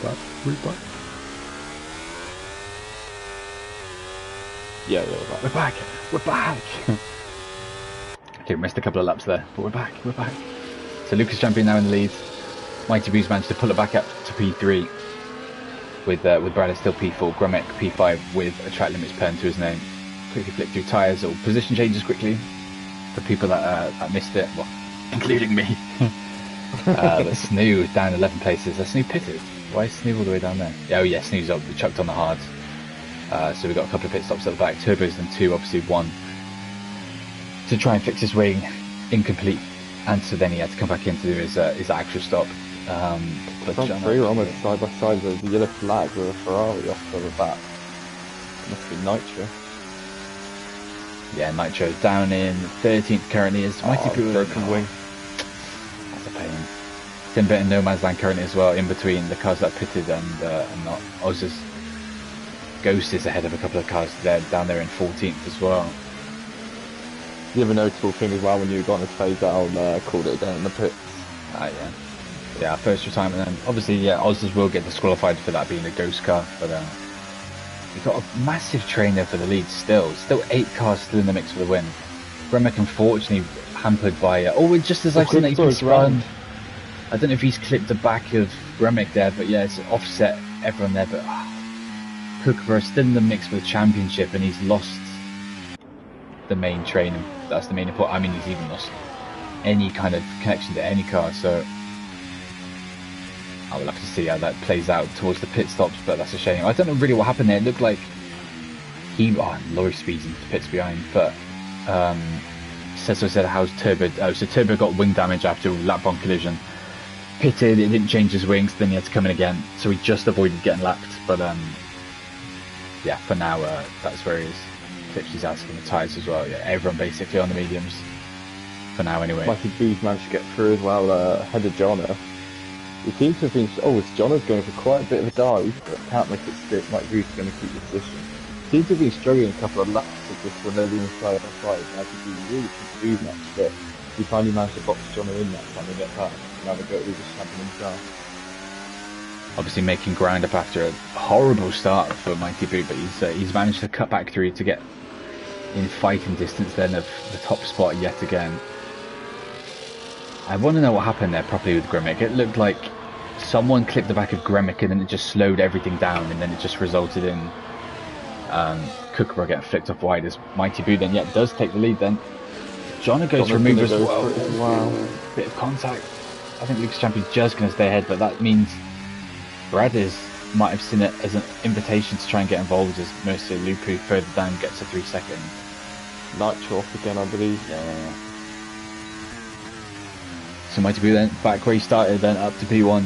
We're back. Yeah, We're back. We're back. Okay, we missed a couple of laps there, but we're back. We're back. So Lucas Champion now in the lead. Mighty Boo's managed to pull it back up to P3 with Brad still P4, Grummick P5 with a track limits pen to his name. Quickly flick through tyres or position changes quickly for people that missed it, well, including me. But Snoo down 11 places. Snoo pitted. Why is Snoo all the way down there? Oh yeah, Snoo's up, chucked on the hards. So we've got a couple of pit stops at the back. Turbo's done 2, obviously 1 to try and fix his wing, incomplete, and so then he had to come back in to do his actual stop. But front three were almost side by side with the yellow flag with a Ferrari off to the back. Must be Nitro. Yeah, Nitro down in 13th currently. Is Mighty Boo broken wing. That's a pain. Tim Bit in no man's land currently as well, in between the cars that pitted and not. Oz's Ghost is ahead of a couple of cars there, down there in 14th as well. The other notable thing as well, when you got on his phase out, called it down in the pits. Yeah. Yeah, first retirement then. Obviously, yeah, Oz's will get disqualified for that being a Ghost car, but we've got a massive train there for the lead still. Still 8 cars still in the mix for the win. Grummick unfortunately hampered by, just as I've seen that he's been spun. I don't know if he's clipped the back of Grummick there, but yeah, it's offset everyone there, but Kookaburra still in the mix for the championship and he's lost the main train. That's the main important. I mean, he's even lost any kind of connection to any car, so I will have to see how that plays out towards the pit stops, but that's a shame. I don't know really what happened there. It looked like Laurie speeds into the pits behind, but Cecil said how's Turbo. So Turbo got wing damage after a lap bomb collision. Pitted, it didn't change his wings, then he had to come in again, so he just avoided getting lapped. But yeah, for now, that's where he is. Clips his ass from the tyres as well. Yeah, everyone basically on the mediums for now anyway. Mighty Boo's managed to get through as well, ahead of Jono. He seems to have been, Jono's going for quite a bit of a dive, but can't make it stick. Mighty Boo's going to keep the position. Seems to have been struggling a couple of laps with this when they're leaning side by side. Mighty Boo really couldn't do much, but he finally managed to box Jono in that time and get past. And have a go at the champion himself. Obviously making ground up after a horrible start for Mighty Boo, but he's managed to cut back through to get in fighting distance then of the top spot yet again. I want to know what happened there properly with Grummick. It looked like someone clipped the back of Grummick and then it just slowed everything down, and then it just resulted in Kookaburra getting flicked off wide as Mighty Boo then does take the lead then. Jono goes for a move as well. Wow. Bit of contact. I think Lucas Champion's just going to stay ahead, but that means Brad might have seen it as an invitation to try and get involved as Mercer Lupu further down gets a 3 second. Nitro off again, I believe. Yeah. So Mighty Boo then back where he started, then up to P1.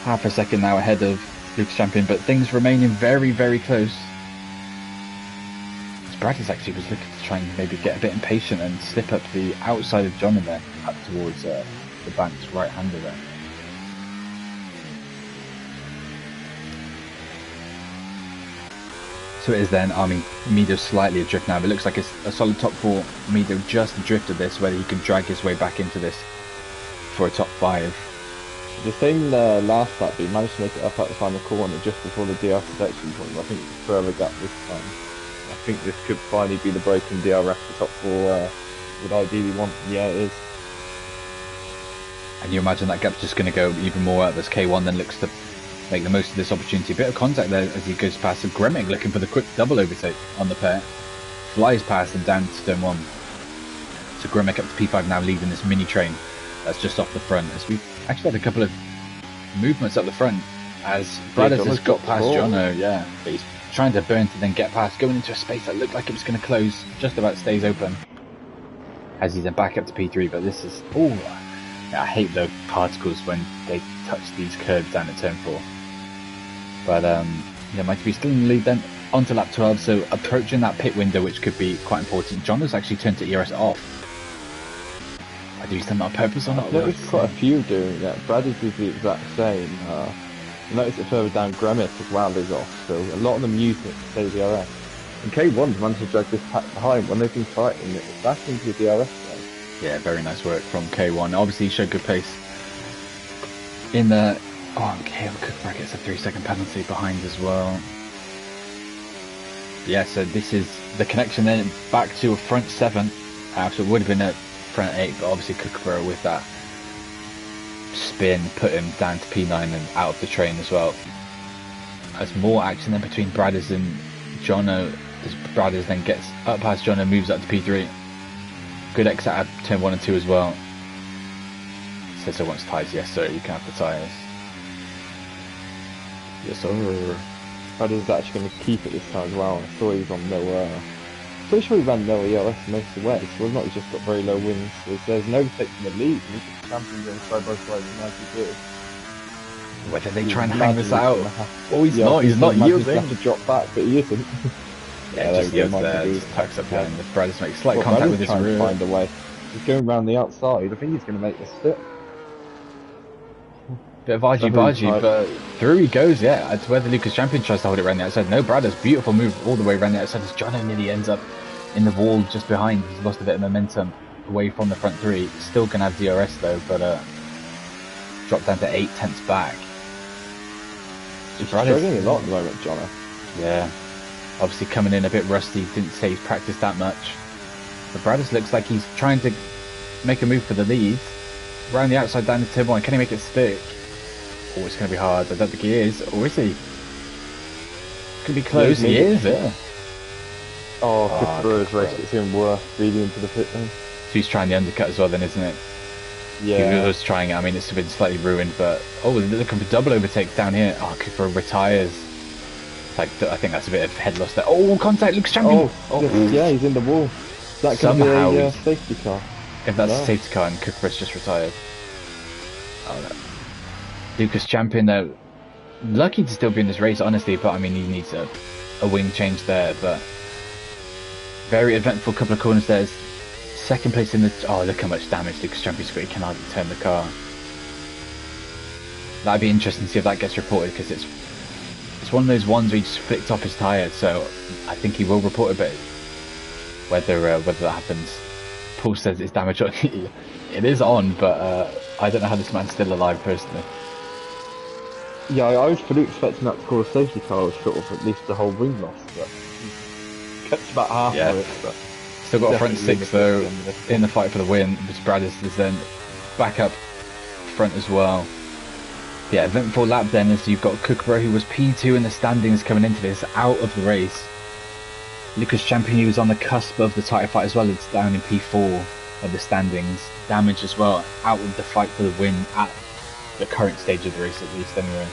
Half a second now ahead of Lucas Champion, but things remaining very, very close. Brad actually was looking to try and maybe get a bit impatient and slip up the outside of John in there, up towards the bank's right-hander there. So it is then, Mido slightly adrift now, but it looks like it's a solid top 4. Mido just adrift of this, whether he can drag his way back into this for a top 5. The same last lap, but he managed to make it up at the final corner just before the DR protection point. I think it's a further gap this time. I think this could finally be the break in DRS for top 4 would ideally want. Yeah, it is. And you imagine that gap's just going to go even more out as K1 then looks to make the most of this opportunity. A bit of contact there as he goes past Grummick looking for the quick double overtake on the pair. Flies past and down to turn 1. So Grummick up to P5 now leading this mini train that's just off the front. As we've actually had a couple of movements up the front as Brothers has got past Jono, but he's trying to burn to then get past, going into a space that looked like it was going to close, just about stays open as he's then back up to P3. But this is, I hate the particles when they touch these curves down at turn 4. But Mighty Boo still in the lead then, onto lap 12, so approaching that pit window, which could be quite important. John has actually turned to ERS off. I do stand on purpose on that. I've noticed quite a few doing that. Brad is the exact same. I noticed it further down, Grummick as well is off, so a lot of them use it to stay DRS. And K1's managed to drag this pack behind when they've been fighting it back into the DRS zone. Yeah, very nice work from K1. Obviously he showed good pace in the Oh, okay, Cooper gets a 3-second penalty behind as well. Yeah, so this is the connection then back to a front 7. So it would have been a front 8, but obviously Cooper with that spin put him down to P9 and out of the train as well. There's more action then between Bradders and Jono, as Bradders then gets up past Jono, moves up to P3. Good exit out of turn 1 and 2 as well. Says I wants tyres. Yes sir, you can have the tyres. Yes sir. Bradders actually going to keep it this time as well. I saw he was on no, pretty sure he ran no EOS most of the way, so not he's just got very low wins. There's no take from the lead, and he's just champion going side by side with Mikey good. Whether they try and hang this out. Oh, he's not yielding. He's to drop back, but he isn't. Yeah, just yields there, just tucks up behind. The Bradders make slight contact with his rear. Find a way. He's going round the outside. I think he's going to make this fit. Bit of argy-bargy, but through he goes, yeah. It's where the Lucas Champion tries to hold it around the outside. No, Bradders, beautiful move all the way around the outside as Jono nearly ends up in the wall just behind. He's lost a bit of momentum away from the front 3. Still going to have DRS though, but dropped down to 8/10 back. He's struggling a lot at the moment, Jono. Yeah. Obviously coming in a bit rusty, didn't say he's practiced that much. But Bradders looks like he's trying to make a move for the lead. Around the outside down the turn 1, can he make it stick? Oh, it's going to be hard. I don't think he is. Or is he? Could be close. He is, yeah. Oh, Cooper's race gets even worse, feeding into the pit lane. So he's trying the undercut as well then, isn't it? Yeah. He was trying it. I mean, it's been slightly ruined, but... Oh, they're looking for double overtakes down here. Oh, Cooper retires. Like, I think that's a bit of head loss there. Oh, contact, Lucas Champion! Oh, yeah, he's in the wall. That could be a safety car. If that's a safety car and Cooper's just retired. Oh, no. Lucas Champion, though, lucky to still be in this race, honestly, but I mean, he needs a wing change there, but very eventful couple of corners there. Second place in the... Oh, look how much damage Lucas Champion's got. He can hardly turn the car. That'd be interesting to see if that gets reported, because it's one of those ones where he just flicked off his tyre, so I think he will report it, but whether that happens. Paul says it's damage on. It is on, but I don't know how this man's still alive personally. Yeah, I was fully expecting that to call a safety car, sort of at least the whole wing loss, but kept about half of it. But still got a front 6 though in the fight for the win. Bradders is then back up front as well. Yeah, eventful lap then, as you've got Cookborough, who was P2 in the standings coming into this, out of the race. Lucas Champion, who was on the cusp of the title fight as well, it's down in P4 of the standings. Damage as well, out of the fight for the win at the current stage of the race, at least anyway.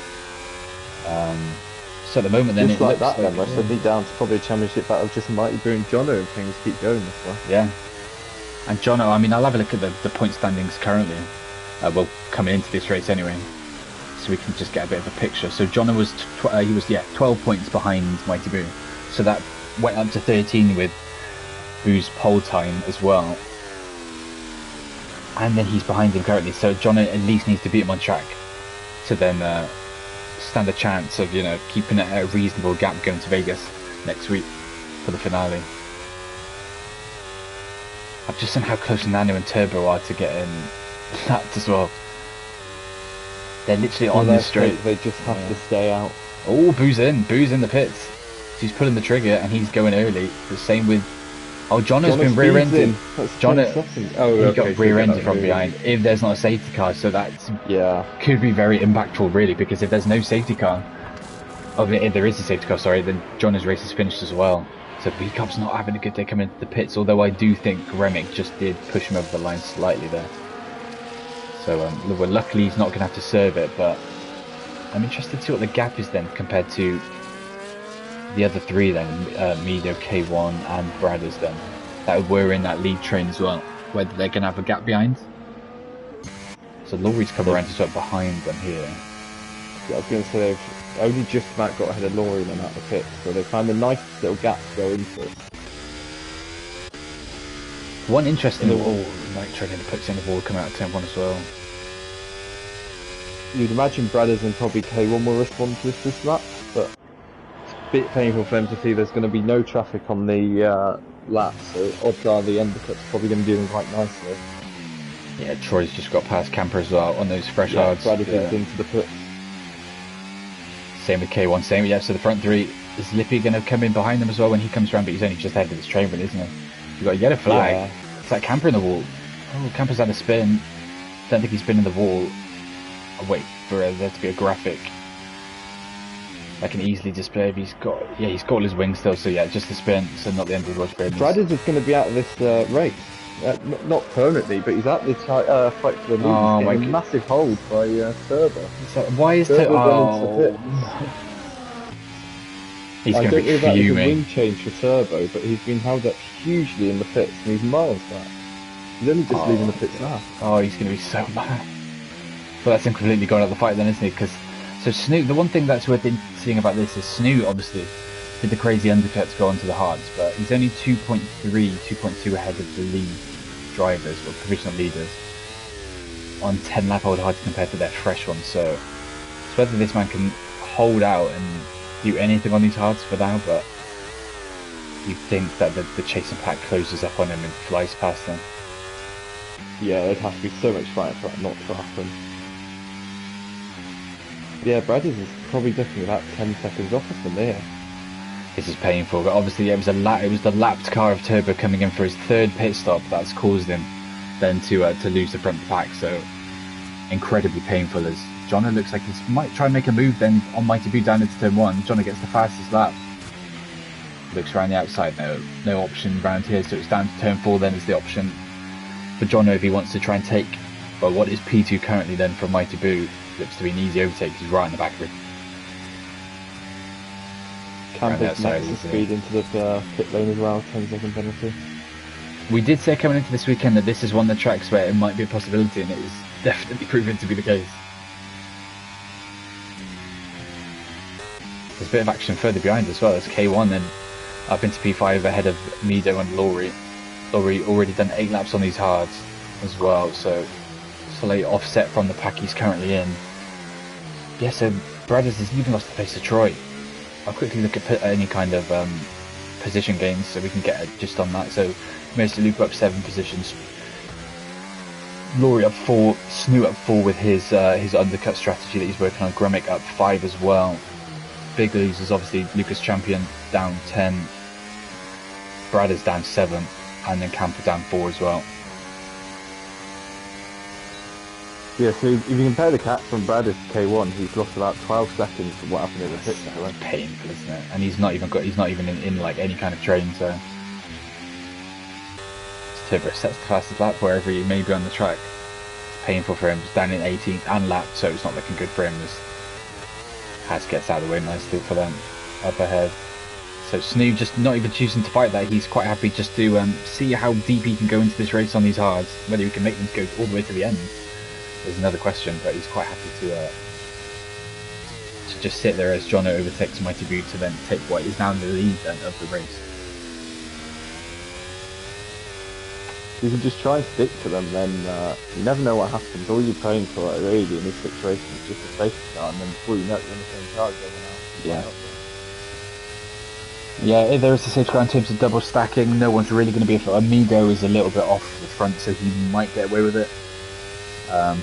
So at the moment then, just it like looks that then, we're suddenly down to probably a championship battle just Mighty Boo and Jono, and things keep going this way. Yeah. And Jono, I mean, I'll have a look at the point standings currently. Well, coming into this race anyway, so we can just get a bit of a picture. So Jono was 12 points behind Mighty Boo, so that went up to 13 with Boo's pole time as well. And then he's behind him currently, so Jono at least needs to beat him on track to then stand a chance of, you know, keeping it at a reasonable gap going to Vegas next week for the finale. I've just seen how close Nano and Turbo are to getting lapped as well. They're literally on the straight. They just have to stay out. Oh, Boo's in the pits. He's pulling the trigger and he's going early. The same with... Oh, Jono's been rear-ended. He got rear-ended from behind. If there's not a safety car, so that could be very impactful, really, because if there's no safety car, if there is a safety car, sorry, then Jono's race is finished as well. So VCarb's not having a good day coming into the pits, although I do think Remick just did push him over the line slightly there. So well, luckily he's not going to have to serve it, but I'm interested to see what the gap is then compared to the other three then, Meadow, K1 and Bradders then, that were in that lead train as well, whether they're going to have a gap behind. So Laurie's come around to start behind them here. Yeah, I was going to say they've only just about got ahead of Laurie and out of the pit, so they found a nice little gap to go into. One interesting Nitro going to put in the wall coming out of turn 1 as well. You'd imagine Bradders and probably K1 will respond to this lap, but bit painful for them to see there's going to be no traffic on the lap, so odds are the undercut's probably going to do them quite nicely. Yeah, Troy's just got past Camper as well on those fresh hards. Bradders gets into the pit. Same with K1, same, yeah, so the front three, is Lippy going to come in behind them as well when he comes around, but he's only just ahead of his train, isn't he? You've got a yellow flag. Yeah. It's like Camper in the wall. Oh, Camper's had a spin. Don't think he's been in the wall. I'll wait for there to be a graphic. I can easily display if he's got, yeah, he's got all his wings still, so yeah, just a spin, so not the end of the world for him. Bradders is going to be out of this race. Not permanently, but he's out the fight for the lead. Oh, he's getting a massive hold by Turbo. So why is Turbo? Oh. He's I going don't to know be if that was a fuming. wing change for Turbo, but he's been held up hugely in the pits, and he's miles back. He's only just leaving the pits now. Oh, he's going to be so mad. But that's him completely going out the fight then, isn't he? Because so Snoot, the one thing that's worth seeing about this is Snoot obviously did the crazy undercuts go onto the hards, but he's only 2.3, 2.2 ahead of the lead drivers or provisional leaders on 10 lap old hards compared to their fresh ones. So it's whether this man can hold out and do anything on these hards for now, but you think that the chasing pack closes up on him and flies past them. Yeah, there'd have to be so much fighting for that not to happen. Yeah, Bradders is probably looking about 10 seconds off of them there. This is painful, but obviously it was the lapped car of Turbo coming in for his third pit stop that's caused him then to lose the front pack. So incredibly painful as Jono looks like he might try and make a move then on Mighty Boo down into turn 1. Jono gets the fastest lap. Looks around the outside, no option around here, so it's down to turn 4 then is the option for Jono if he wants to try and take, well, what is P2 currently then from Mighty Boo. Looks to be an easy overtake because he's right in the back of it. Camper's maximum speed into the pit lane as well, 10-second penalty. We did say coming into this weekend that this is one of the tracks where it might be a possibility, and it is definitely proven to be the case. There's a bit of action further behind as well. There's K1 then up into P5 ahead of Mido and Laurie. Laurie already done 8 laps on these hards as well, so slight offset from the pack he's currently in. Yeah, so Bradders has even lost the place to Troy. I'll quickly look at any kind of position gains so we can get just on that. So he managed to loop up 7 positions. Laurie up 4, Snoot up 4 with his undercut strategy that he's working on. Grummick up 5 as well. Big losers obviously Lucas Champion down 10, Bradders down 7, and then Camper down 4 as well. Yeah, so if you compare the cat from Bradders to K1, he's lost about 12 seconds from what happened in the pit. That's painful, isn't it? And he's not even in like any kind of train, so Turbo sets the fastest lap wherever he may be on the track. It's painful for him. He's down in 18th and lapped, so it's not looking good for him. Has gets out of the way nicely for them up ahead. So Snoot just not even choosing to fight that. He's quite happy just to see how deep he can go into this race on these hards. Whether he can make them go all the way to the end is another question, but he's quite happy to just sit there as Jono overtakes Mighty Boo to then take what is now the lead then of the race. You can just try and stick to them, then you never know what happens. All you're praying for really in this situation is just a safety car, and then before you know it, you're on the same car going out. Yeah. Yeah, there is a safety car in terms of double stacking. No one's really going to be Amigo is a little bit off the front, so he might get away with it.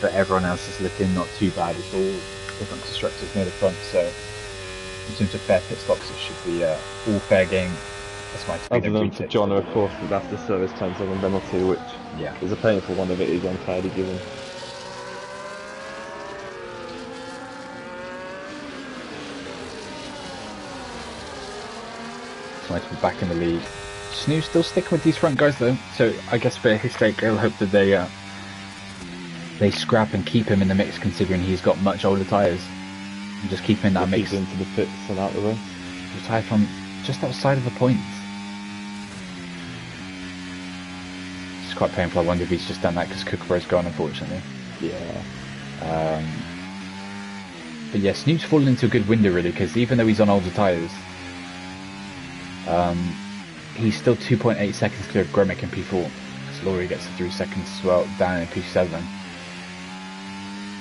But everyone else is looking not too bad. It's all different constructors near the front, so in terms of fair pit stops, it should be all fair game. That's my Other than for Jono, of course, that's the service 10-second penalty, which is a painful one if it is unfairly given. It's nice to be back in the lead. Snoot still sticking with these front guys though, so I guess for his sake, he'll hope that they scrap and keep him in the mix, considering he's got much older tyres, and just keep him in that mix. Into the pits and out the way. Retire from just outside of the points. It's quite painful. I wonder if he's just done that because Kookaburra's gone, unfortunately. Yeah. But yeah, Snoot's fallen into a good window really, because even though he's on older tyres, he's still 2.8 seconds clear of Grummick in P4. So Laurie gets the 3 seconds as well, down in P7.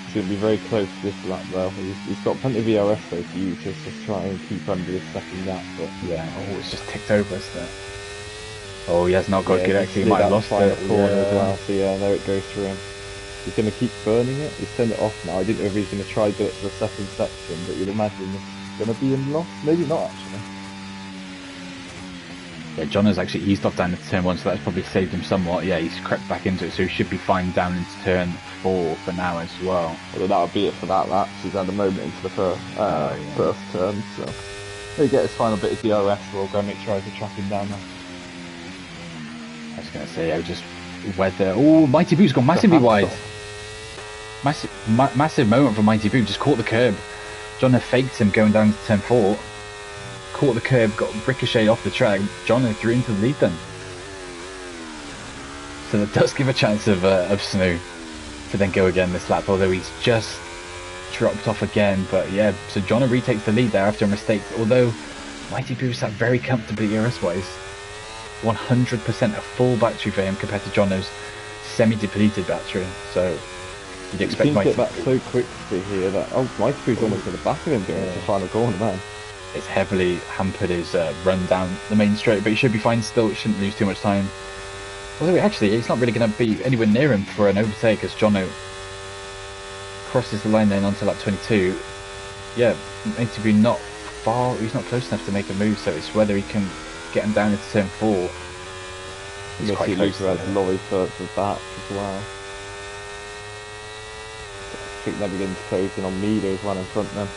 It's going to be very close to this lap though. He's got plenty of ERS though to use to just try and keep under this second gap. But yeah, it's just ticked over, isn't it? Oh, he has not got good actually, he might have lost it. Corner as well. So yeah, there it goes through him. He's going to keep burning it. He's turned it off now. I didn't know if he's going to try to do it for the second section, but you'd imagine going to be in loss. Maybe not, actually. Yeah, John has actually eased off down into turn 1, so that's probably saved him somewhat. Yeah, he's crept back into it, so he should be fine down into turn 4 for now as well. Well, that'll be it for that lap. He's had a moment into the first turn, so he'll get his final bit of DRS, or Gremic tries to track him down there. I was going to say, just weather. Oh, Mighty Boo's gone massively wide. Massive moment from Mighty Boo, just caught the curb. John faked him going down to turn 4. Caught the curb, got ricocheted off the track. John threw into the lead then. So that does give a chance of Snow to then go again this lap, although he's just dropped off again. But yeah, so John retakes the lead there after a mistake, although Mighty Boo sat very comfortably ERS-wise. 100% a full battery for him compared to Jono's semi-depleted battery. So you'd expect Mighty to get back so quickly here that Mighty Boo's almost at the back of him going into the final corner, man. It's heavily hampered his run down the main straight, but he should be fine still. Shouldn't lose too much time. Although actually, it's not really going to be anywhere near him for an overtake as Jono crosses the line then onto lap 22. Yeah, Mighty Boo not far. He's not close enough to make a move, so it's whether he can get him down into turn 4. He's quite close to that. Lorry for back as well. I think they're beginning to close in on Meader as well in front then.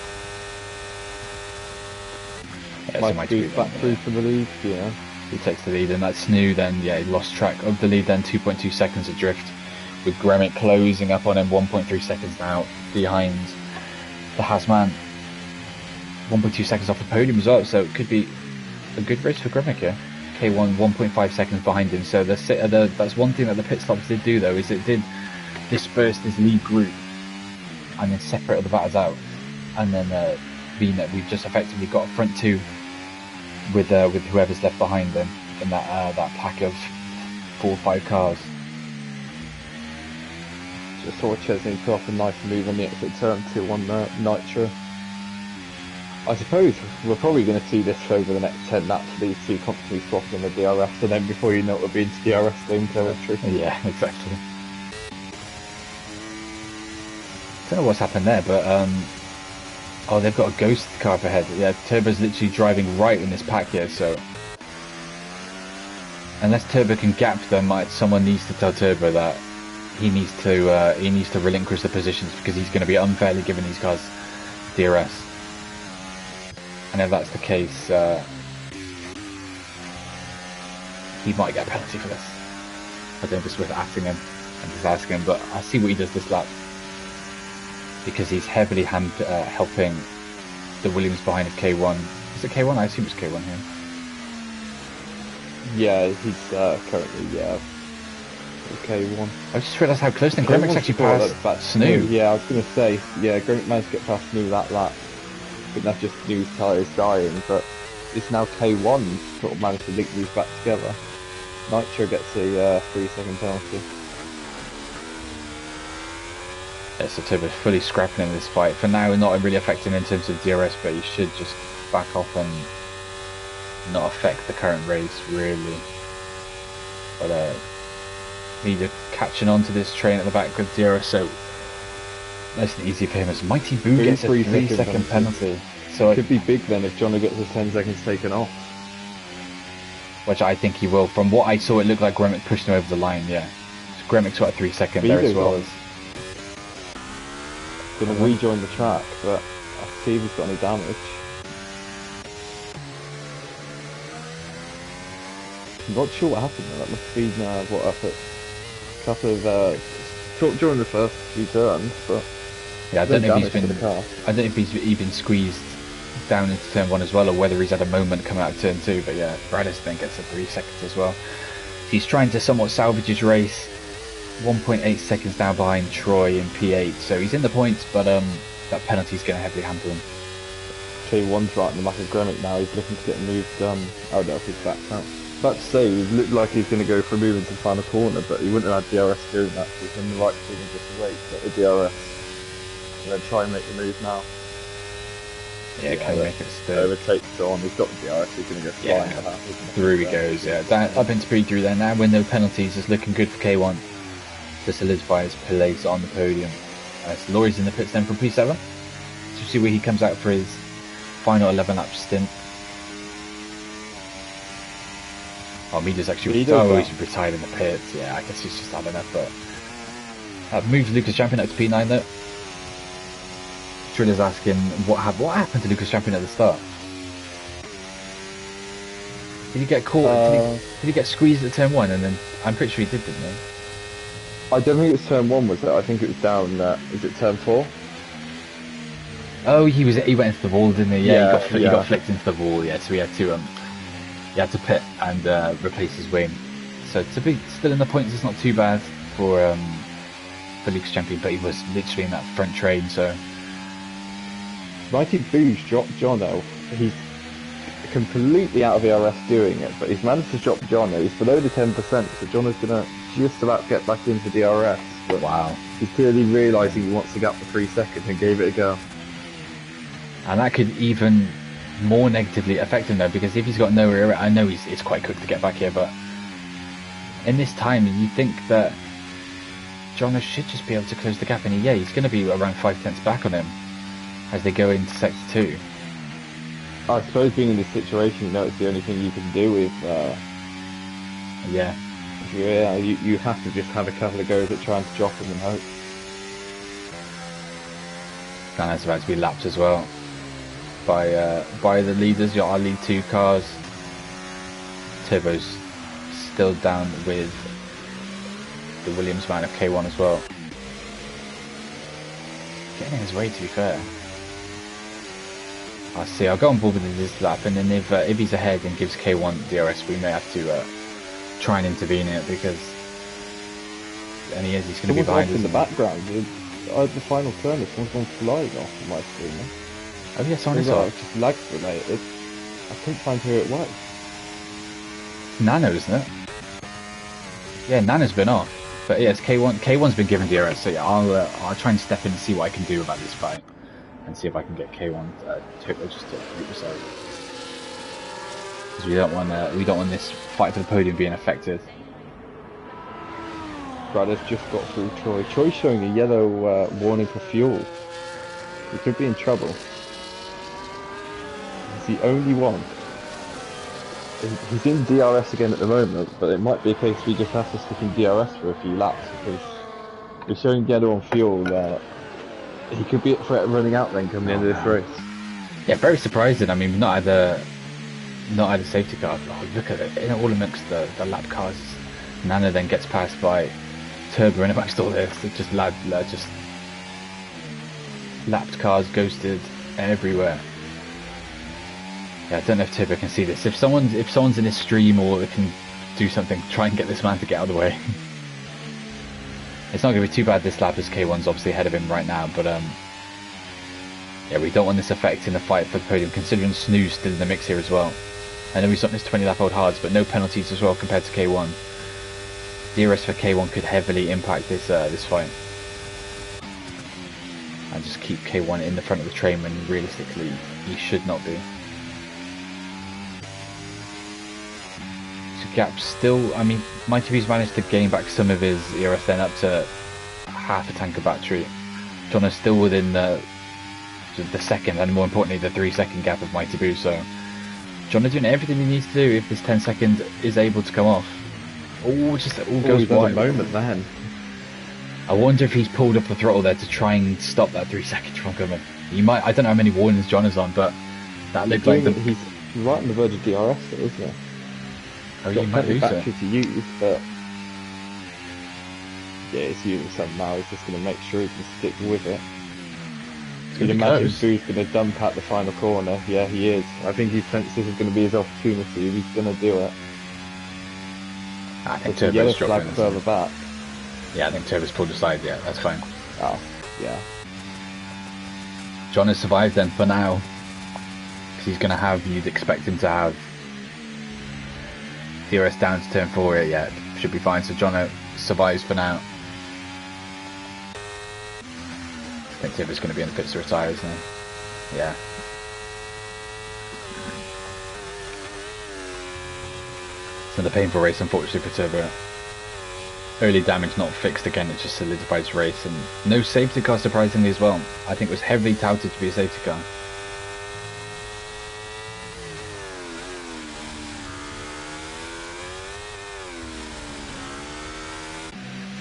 Yeah, Might boost back through for the lead, yeah. He takes the lead, and that's Snoo then, yeah, he lost track of the lead then, 2.2 seconds adrift, with Gremic closing up on him, 1.3 seconds now behind the Hasman. 1.2 seconds off the podium as well, so it could be a good race for Gremic here. K1 1.5 seconds behind him, so that's one thing that the pit stops did do though, is it did disperse this lead group and then separate all the batters out, and then mean that we've just effectively got a front two with whoever's left behind them in that pack of 4 or 5 cars. Just saw Chesney put off a nice move on the exit turn 2 on Nitro. I suppose we're probably going to see this over the next 10 laps, these two constantly swapping the DRS, and then before you know it, we'll be into DRS game territory. Yeah, exactly. Don't know what's happened there, but oh, they've got a ghost car up ahead. Yeah, Turbo's literally driving right in this pack here, so unless Turbo can gap them, someone needs to tell Turbo that he needs to relinquish the positions, because he's going to be unfairly giving these cars DRS. And if that's the case, he might get a penalty for this. I don't know if it's worth asking him and just asking him, but I see what he does this lap, because he's heavily helping the Williams behind of K1. Is it K1? I assume it's K1 here. Yeah, he's currently K1. I just realised how close then Gremic's actually passed Snoo. Yeah, I was going to say, yeah, Gremic managed to get past Snoo that lap. I think that's just Snoo's tyres dying, but it's now K1 sort of managed to link these back together. Nitro gets a 3-second penalty. Yeah, so Turbo's fully scrapping in this fight. For now, not really affecting in terms of DRS, but he should just back off and not affect the current race, really. But Meader catching on to this train at the back with DRS, so nice and easy for him as Mighty Boo gets a 3-second penalty. So it could be big then if Jono gets his 10 seconds taken off. Which I think he will. From what I saw, it looked like Gremic pushed him over the line, yeah. So Gremic's got a 3-second there as well. Going to rejoin the track, but I'll see if he's got any damage. I'm not sure what happened there. That must have been up at a couple of during the first few turns, but yeah, I don't know if he's been squeezed down into turn 1 as well, or whether he's had a moment coming out of turn 2. But yeah, Bradis then gets a 3 seconds as well. He's trying to somewhat salvage his race. 1.8 seconds down behind Troy in P8, so he's in the points, but that penalty's going to heavily hamper him. K1's right in the back of Gremic now. He's looking to get a move done. I don't know if he's backed out. About to say, he looked like he's going to go for a move into the final corner, but he wouldn't have had DRS doing that. He's in the right position just to wait, get the DRS, and then try and make the move now. Yeah, can make it still. Overtakes on, he's got the DRS, he's going to go flying for that. Through he goes, yeah. Up into P3 there now, with no penalties, it's looking good for K1 to solidify his place on the podium. So Laurie's in the pits then from P7. So see where he comes out for his final 11 lap stint. Oh, Mida's actually he's retired in the pits. Yeah, I guess he's just had enough. But moves Lucas Champion up to P9 though. Triller's asking what happened to Lucas Champion at the start. Did he get caught? Did he get squeezed at turn 1? And then I'm pretty sure he did, didn't he? I don't think it was turn 1, was it? I think it was down. Is it turn 4? Oh, he went into the wall, didn't he? Yeah, Yeah, he got flicked into the wall. Yeah, so he had to pit and replace his wing. So to be still in the points, it's not too bad for Lucas Champion, but he was literally in that front train. So Mighty Boo's dropped Jono. He's completely out of ERS doing it, but he's managed to drop Jono. He's below the 10%, so Jono's gonna just about get back into DRS. But wow, he's clearly realising he wants to gap for 3 seconds and gave it a go. And that could even more negatively affect him though, because if he's got no rear, I know it's quite quick to get back here, but in this time you think that Jono should just be able to close the gap, and he's going to be around 5/10 back on him as they go into sector 2. I suppose being in this situation, you know, it's the only thing you can do with yeah, you have to just have a couple of goes at trying to drop him and hope. And that's about to be lapped as well by the leaders. Our lead 2 cars. Turbo's still down with the Williams man of K1 as well. Getting in his way, to be fair. I see. I'll go on board with this lap, and then if he's ahead and gives K1 DRS, we may have to try and intervene in it, because he's going to be behind us in the background. The final turn, someone's gone flying off my screen. Oh yes, on his off. It's just lag related. I couldn't find who it was. Nano, isn't it? Yeah, Nano's been off. But yes, K1's been given DRS, so yeah, I'll try and step in and see what I can do about this fight, and see if I can get K1 Turbo just to root this out, because we don't want this fight for the podium being affected. Brad has just got through Troy. Troy's showing a yellow warning for fuel. He could be in trouble. He's the only one. He's in DRS again at the moment, but it might be a case we just have to stick in DRS for a few laps, because he's showing yellow on fuel. He could be at threat of running out then coming into this race. Yeah, very surprising. I mean, we've not had a safety car. Oh, look at it! All amongst the lap cars, Nano then gets passed by Turbo in a backstall there. So just lapped cars, ghosted everywhere. Yeah, I don't know if Turbo can see this. If someone's in his stream, or they can do something, try and get this man to get out of the way. It's not going to be too bad this lap, as K1's obviously ahead of him right now, but yeah, we don't want this affecting the fight for the podium, considering Snoo's still in the mix here as well. I know he's on his 20 lap old hards, but no penalties as well compared to K1. DRS for K1 could heavily impact this fight, and just keep K1 in the front of the train when realistically he should not be. So gap still, I mean, Mighty B's managed to gain back some of his ERS then up to half a tank of battery. Jono's still within the second, and more importantly the 3-second gap of Mighty Boo, so Jono doing everything he needs to do if this 10-second is able to come off. Oh, just all goes wide. Moment then. I wonder if he's pulled up the throttle there to try and stop that 3 seconds from coming. He might. I don't know how many warnings John is on, but that looked like he's right on the verge of DRS, though, isn't he? Oh, you might lose it. To use, but yeah, he's using some now. He's just going to make sure he can stick with it. You'd imagine Boo's going to dump at the final corner. Yeah, he is. I think he thinks this is going to be his opportunity. He's going to do it. I think Turbo's dropping further back. Yeah, I think Turbo's pulled aside. Yeah, that's fine. Oh, yeah. John has survived then for now, because he's going to have, you'd expect him to have DRS down to turn 4. Yeah, should be fine. So John survives for now. I think Turbo's going to be in the pits to retire, isn't he? Yeah. It's another painful race, unfortunately, for Turbo. Early damage not fixed again, it just solidifies race, and no safety car surprisingly as well. I think it was heavily touted to be a safety car.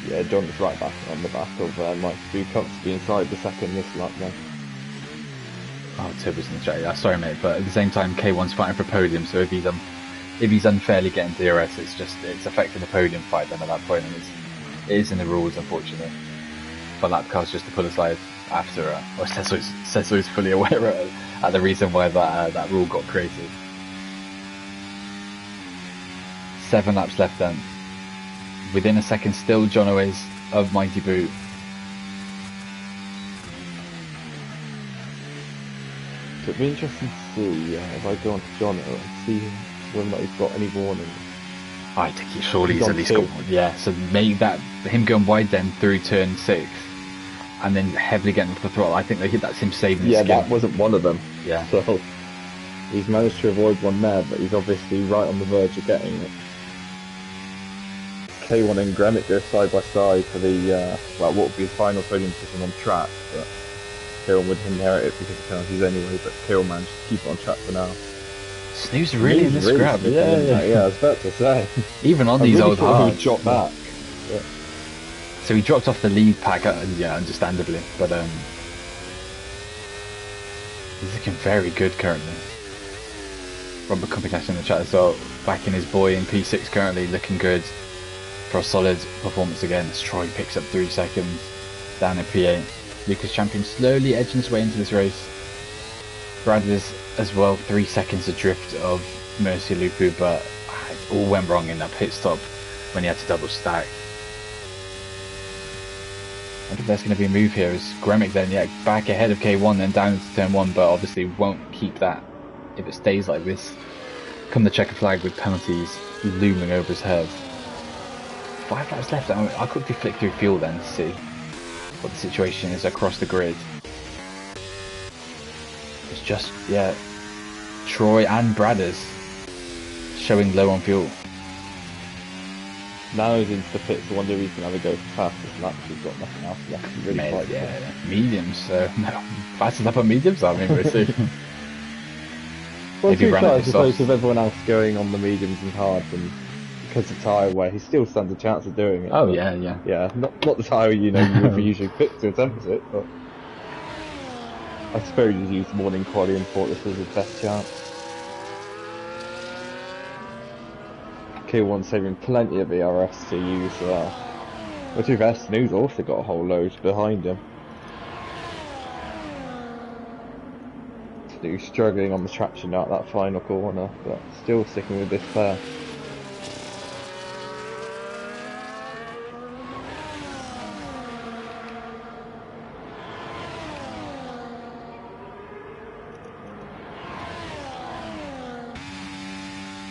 Yeah, John's right back on the back of Mike Boo, comfortably inside the second this lap then. Oh, Tibber's in the chat. Yeah, sorry, mate, but at the same time, K1's fighting for podium, so if he's unfairly getting DRS, it's affecting the podium fight then at that point, and it is in the rules, unfortunately. For lap cars just to pull aside after, or Cecil's fully aware at the reason why that rule got created. 7 laps left then. Within a second still, Jono is of Mighty Boo. So it'd be interesting to see if I go on to Jono and see whether or not he's got any warning. I think he's at least got one. Yeah, so make that him going wide then through turn 6 and then heavily getting off the throttle. I think that's him saving his skin. That wasn't one of them. Yeah. So he's managed to avoid one there, but he's obviously right on the verge of getting it. K1 and Gremmick go side by side for the what would be his final podium position on track, but K1 would inherit it because of penalties anyway, but K1 managed to keep it on track for now. Snooze really in this grab. Yeah, I was about to say. Even on these old hards. He would drop back. Yeah. So he dropped off the lead pack, yeah, understandably, but he's looking very good currently. Robert Compagnac in the chat as well, backing his boy in P6 currently, looking good for a solid performance again as Troy picks up 3 seconds down in P8. Lucas Champion slowly edging his way into this race. Brad is as well 3 seconds adrift of Mercy Lupu, but it all went wrong in that pit stop when he had to double stack. I think there's going to be a move here as Gremmick then, yeah, back ahead of K1 then down into turn 1, but obviously won't keep that if it stays like this. Come the checker flag with penalties looming over his head. 5 laps left. I'll quickly flick through fuel then to see what the situation is across the grid. It's just, yeah, Troy and Bradders showing low on fuel. Now he's into the pits. I wonder if he's going to have a go for fastest laps. He's got nothing else left. He's really quite yeah, mediums. So no, fastest lap on mediums. I mean, we'll see. Well, to I suppose with everyone else going on the mediums and hards, and because of tyre wear, he still stands a chance of doing it. Oh but, yeah. Not the tyre you would usually pick to attempt it, but I suppose he's used morning quality and thought this was his best chance. K1 saving plenty of ERS to use. But to be fair, Snooze also got a whole load behind him. Snooze struggling on the traction out that final corner, but still sticking with this pair.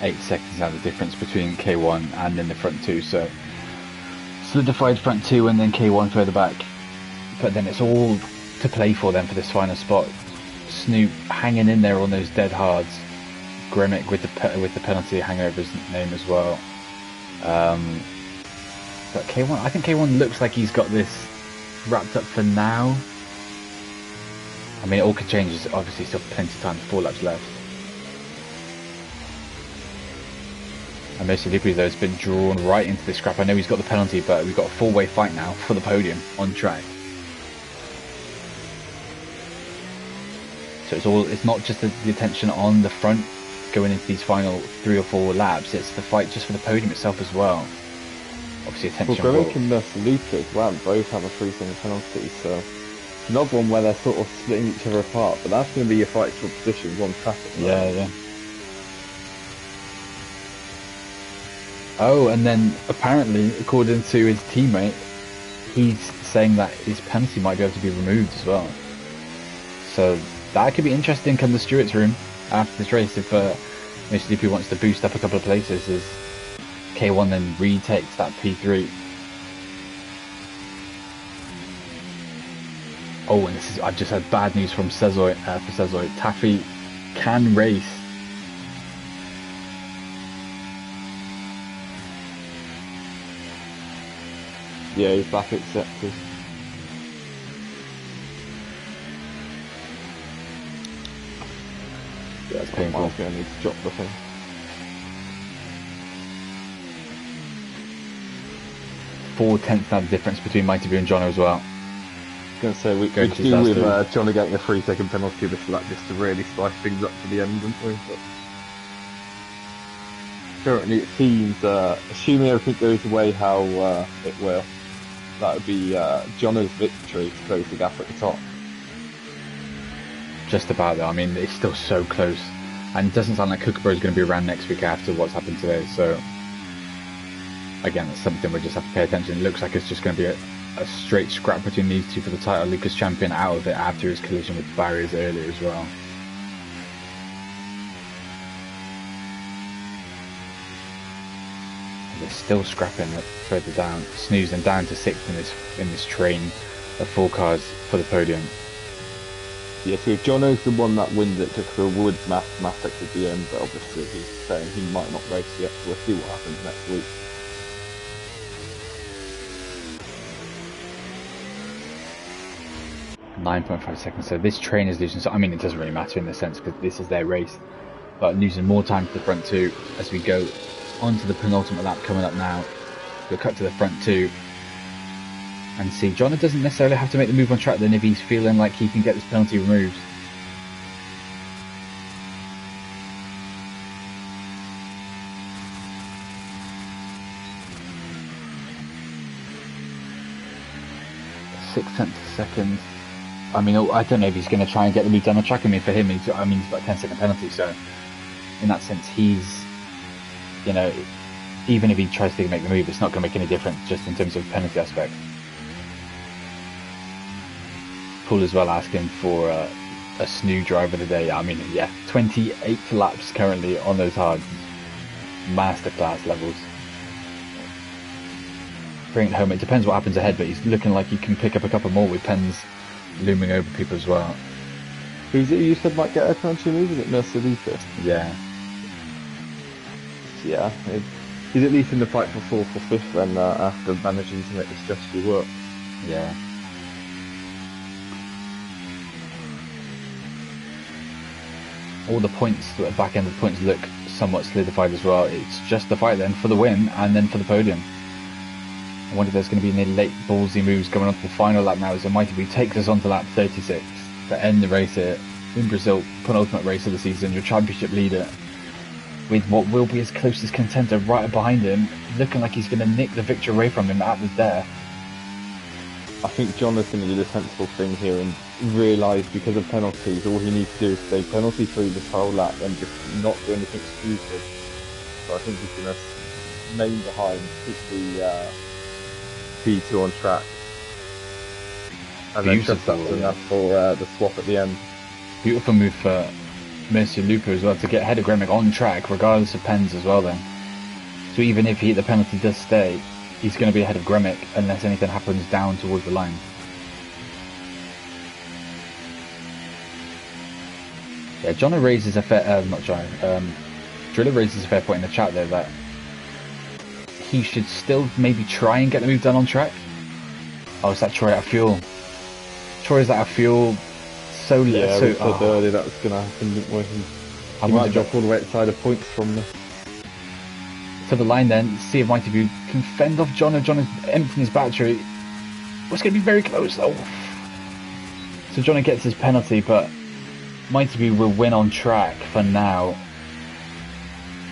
Eight seconds now the difference between K1 and in the front 2, so solidified front 2 and then K1 further back, but then it's all to play for them for this final spot. Snoop hanging in there on those dead hards, Gremmick with the penalty hanging over his name as well, but K1, I think K1 looks like he's got this wrapped up for now. I mean, it all could change, there's obviously still plenty of time, 4 laps left. And Mercy Lupu though has been drawn right into this scrap. I know he's got the penalty, but we've got a 4-way fight now for the podium on track. So it's not just the attention on the front going into these final 3 or 4 laps, it's the fight just for the podium itself as well. Obviously attention. Well, Gremmick and Mercy Lupu as well both have a 3-second penalty, so another one where they're sort of splitting each other apart, but that's going to be your fight for positions on track. Yeah. Oh, and then apparently, according to his teammate, he's saying that his penalty might be able to be removed as well. So that could be interesting come the stewards' room after this race if Mercy Lupu wants to boost up a couple of places as K1 then retakes that P3. Oh, and I've just had bad news from Cezoy, for Cezoy. Taffy can race. Yeah, he's back accepted. Yeah, it's painful. I'm going to need to drop the thing. 4/10 now the difference between Mighty Boo and Jono as well. I was going to say, we Going could to do his with last Johnny getting a 3-second penalty this lap just to really spice things up to the end, wouldn't we? But currently it seems, assuming everything goes the way how it will, that would be Jono's victory to close the gap at the top. Just about though. I mean, it's still so close, and it doesn't sound like Kookaburra is going to be around next week after what's happened today. So again, it's something we just have to pay attention. It looks like it's just going to be a straight scrap between these two for the title. Lucas Champion out of it after his collision with the barriers earlier as well. They're still scrapping further down, snoozing down to 6th in this train of 4 cars for the podium. Yeah, so if Jono's the one that wins it, just for Woods mathematics at the end, but obviously he's saying he might not race yet, so we'll see what happens next week. .5 seconds, so this train is losing, so I mean it doesn't really matter in the sense because this is their race, but losing more time to the front two as we go onto the penultimate lap coming up now. We'll cut to the front two and see Jono doesn't necessarily have to make the move on track then if he's feeling like he can get this penalty removed. .6 seconds. I mean, I don't know if he's going to try and get the move done on track. I mean, for him, he's got a 10-second penalty, so in that sense, he's, you know, even if he tries to make the move, it's not going to make any difference just in terms of penalty aspect. Paul as well asking for a snoo driver today. I mean, yeah, 28 laps currently on those hards. Masterclass levels. Bring it home. It depends what happens ahead, but he's looking like he can pick up a couple more with pens looming over people as well. Who's it you said might get a penalty move? Is it Mercedes? Yeah. Yeah, he's at least in the fight for 4th or 5th then after managing to make the strategy work. Yeah. All the points, the back end of the points look somewhat solidified as well. It's just the fight then for the win and then for the podium. I wonder if there's going to be any late ballsy moves going on to the final lap now as the Mighty Boo takes us on to lap 36 to end the race here in Brazil, penultimate race of the season, your championship leader with what will be his closest contender right behind him, looking like he's going to nick the victory away from him at the there. I think John is going to do the sensible thing here and realise because of penalties, all he needs to do is stay penalty free this whole lap and just not do anything stupid. So I think he's going to main behind, keep the P2 on track, and then trust that's enough for the swap at the end. Beautiful move for Mercy Lupo as well to get ahead of Gremick on track regardless of pens as well then. So even if the penalty does stay, he's going to be ahead of Gremick unless anything happens down towards the line. Yeah, Jono raises a fair, Driller raises a fair point in the chat there that he should still maybe try and get the move done on track. Oh, is that Troy out of fuel? Troy is out of fuel. So yeah, so, we said earlier that was going to happen, didn't we? He might drop all the way outside of points from this. To the line then, see if Mighty Boo can fend off Jono. Jono's emptying his battery. It's going to be very close though. So Jono gets his penalty, but Mighty Boo will win on track for now.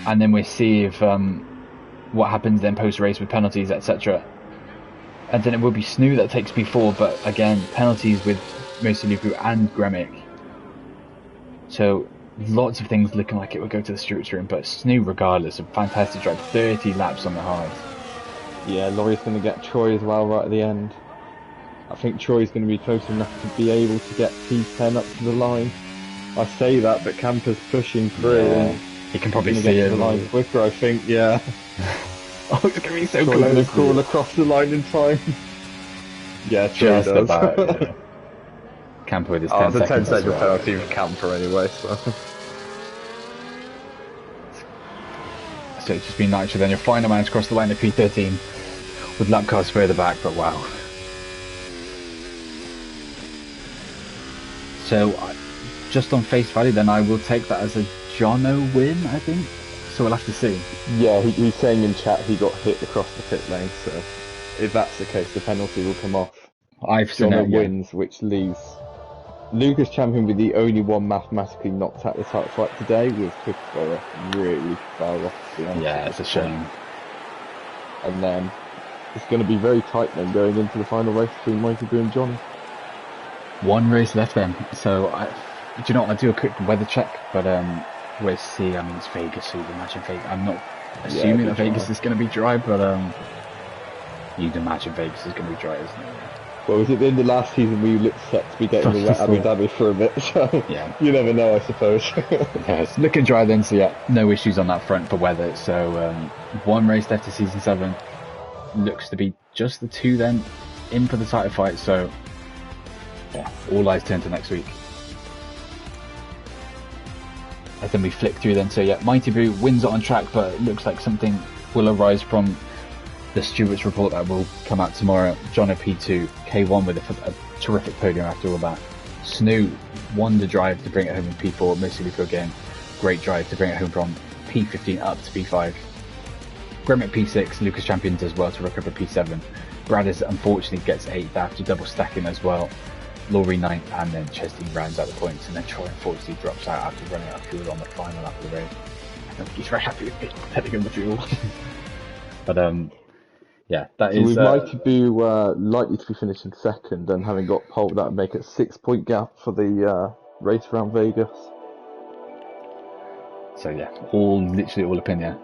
And then we'll see if what happens then post-race with penalties, etc. And then it will be Snoo that takes P4, but again, penalties with Mercy Lupu and Gremick. So lots of things looking like it would go to the stewards room, but Snoo regardless, a fantastic drive, 30 laps on the hard. Yeah, Laurie's going to get Troy as well right at the end. I think Troy's going to be close enough to be able to get P10 up to the line. I say that, but Camper's pushing through. Yeah. You can probably see it. The line quicker, I think, yeah. Oh, it's going to be so Troy close. Crawl across the line in time. Yeah, Troy just does. About, yeah. Camper with his 10 seconds. seconds. It's a 10-second penalty for Camper anyway, so. So it's just been Nitro then. Your final man to cross the line at P13 with lap cars further back, but wow. So just on face value then, I will take that as a Jono win, I think. So we'll have to see. Yeah, he's saying in chat he got hit across the pit lane, so if that's the case, the penalty will come off. I've seen Jono it, yeah. wins, which leaves Lucas Champion with the only one mathematically knocked out the title fight today, with Christopher really far off, to be honest. Yeah, it's a shame. And then it's going to be very tight then going into the final race between Mighty Boo and Johnny. One race left then. So, do you know what? I'll do a quick weather check, but we'll see. I mean, it's Vegas, so you can imagine Vegas. I'm not assuming that Vegas is going to be dry, but you'd imagine Vegas is going to be dry, isn't it? Well, was it the end of last season we looked set to be getting the wet Abu Dhabi for a bit, so yeah. You never know, I suppose. Yeah, it's looking dry then, so yeah, no issues on that front for weather. So one race left to season 7. Looks to be just the 2 then in for the title fight, so yeah, all eyes turn to next week. As then we flick through then, so yeah, Mighty Boo wins it on track, but it looks like something will arise from the stewards report that will come out tomorrow. John at P2, K1 with a terrific podium after all that. Snoo won the drive to bring it home in P4, mostly for a game. Great drive to bring it home from P15 up to P5. Graham at P6, Lucas Champion does well to recover P7. Bradders unfortunately gets 8th after double stacking as well. Laurie 9th, and then Chesney rounds out the points, and then Troy unfortunately drops out after running out of fuel on the final lap of the race. I don't think he's very happy with me heading in the fuel. But yeah, that so is. With Mighty Boo likely to be finishing second, and having got pole, that would make it a 6-point gap for the race around Vegas. So yeah, literally all up in the air.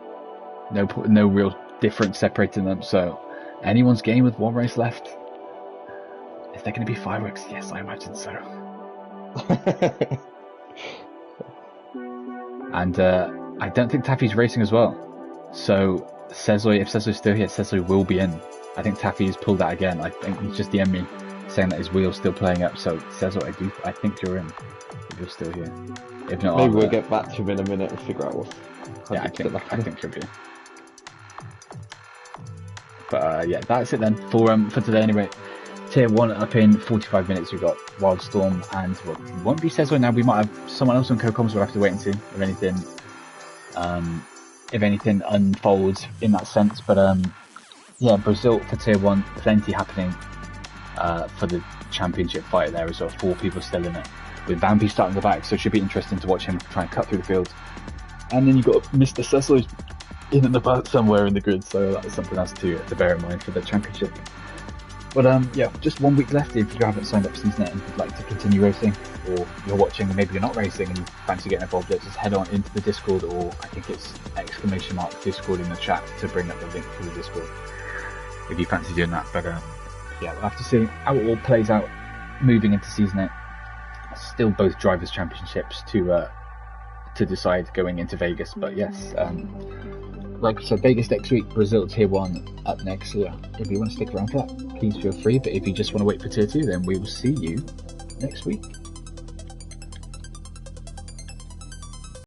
No real difference separating them. So anyone's game with one race left. Is there going to be fireworks? Yes, I imagine so. And I don't think Taffy's racing as well. So Sezoy, if Sezoy's still here, Sezoy will be in. I think Taffy has pulled that again. I think he's just DM'd me saying that his wheel's still playing up. So Sezoy, I think you're in. If you're still here. If not, maybe we'll get back to him in a minute and figure out what's. Yeah, I think you'll be. But yeah, that's it then for today anyway. Tier 1 up in 45 minutes. We've got Wildstorm, and well, it won't be Sezoy now. We might have someone else on co-coms. We'll have to wait and see if anything unfolds in that sense. But yeah, Brazil for Tier 1, plenty happening for the championship fight there as well. 4 people still in it, with Vampy starting the back, so it should be interesting to watch him try and cut through the field. And then you've got Mr. Sezoy in the back somewhere in the grid, so that's something else to bear in mind for the championship. But yeah, just 1 week left. If you haven't signed up to SimRacingCentre and you'd like to continue racing, or you're watching and maybe you're not racing and you fancy getting involved, just head on into the Discord, or I think it's !Discord in the chat to bring up the link to the Discord if you fancy doing that. But yeah, we'll have to see how it all plays out moving into Season 8. Still both Drivers' Championships to decide going into Vegas, but yes, like I said, Vegas next week, Brazil Tier 1 up next. So yeah, if you want to stick around for that, please feel free. But if you just want to wait for Tier 2, then we will see you next week.